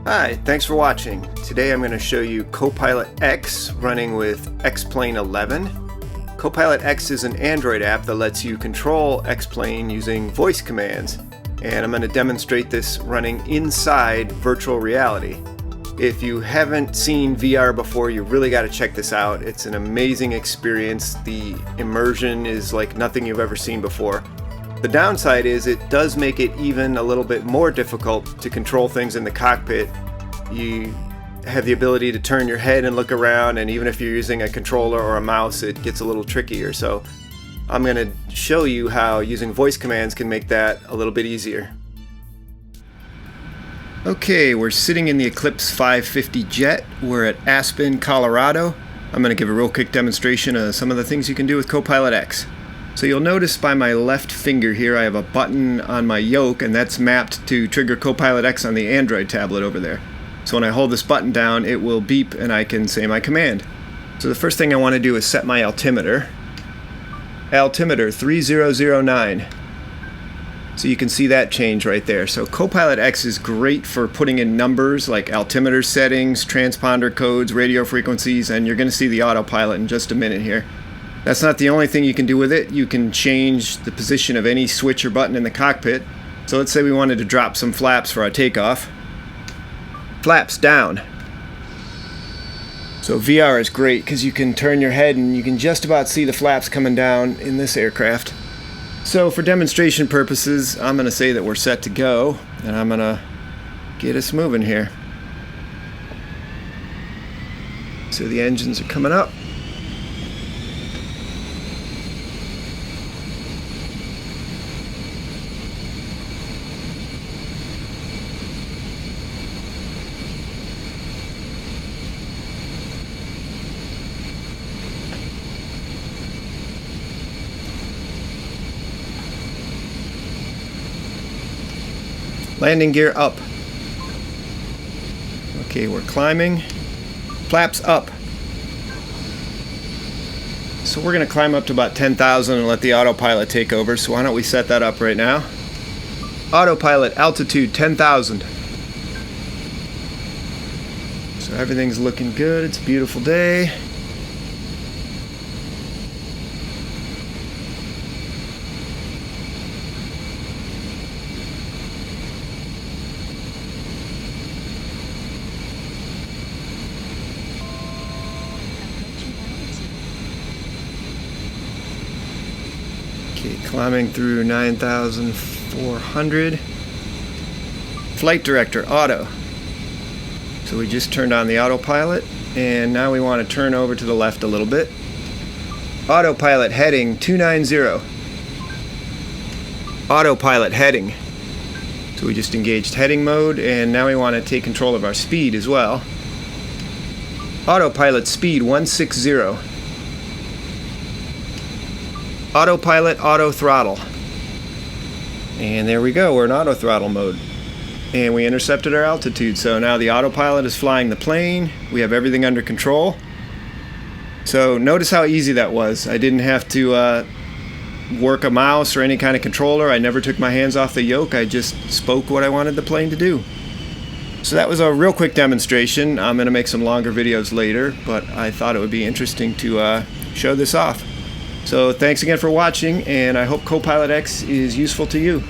Hi, thanks for watching. Today I'm going to show you Copilot X running with X-Plane 11. Copilot X is an Android app that lets you control X-Plane using voice commands, and I'm going to demonstrate this running inside virtual reality. If you haven't seen VR before, you really got to check this out. It's an amazing experience. The immersion is like nothing you've ever seen before. The downside is it does make it even a little bit more difficult to control things in the cockpit. You have the ability to turn your head and look around, and even if you're using a controller or a mouse, it gets a little trickier. So I'm going to show you how using voice commands can make that a little bit easier. Okay, we're sitting in the Eclipse 550 jet. We're at Aspen, Colorado. I'm going to give a real quick demonstration of some of the things you can do with Copilot X. So you'll notice by my left finger here I have a button on my yoke, and that's mapped to trigger Copilot X on the Android tablet over there. So when I hold this button down, it will beep and I can say my command. So the first thing I want to do is set my altimeter. Altimeter 3009. So you can see that change right there. So Copilot X is great for putting in numbers like altimeter settings, transponder codes, radio frequencies, and you're going to see the autopilot in just a minute here. That's not the only thing you can do with it. You can change the position of any switch or button in the cockpit. So let's say we wanted to drop some flaps for our takeoff. Flaps down. So VR is great because you can turn your head and you can just about see the flaps coming down in this aircraft. So for demonstration purposes, I'm going to say that we're set to go, and I'm going to get us moving here. So the engines are coming up. Landing gear up. Okay, we're climbing. Flaps up. So we're going to climb up to about 10,000 and let the autopilot take over. So why don't we set that up right now? Autopilot altitude 10,000. So everything's looking good. It's a beautiful day. Okay, climbing through 9,400. Flight director, auto. So we just turned on the autopilot, and now we want to turn over to the left a little bit. Autopilot heading 290. Autopilot heading. So we just engaged heading mode, and now we want to take control of our speed as well. Autopilot speed 160. Autopilot auto throttle. And there we go, we're in auto throttle mode. And we intercepted our altitude, so now the autopilot is flying the plane. We have everything under control. So notice how easy that was. I didn't have to work a mouse or any kind of controller. I never took my hands off the yoke. I just spoke what I wanted the plane to do. So that was a real quick demonstration. I'm going to make some longer videos later, but I thought it would be interesting to show this off. So thanks again for watching, and I hope Copilot X is useful to you.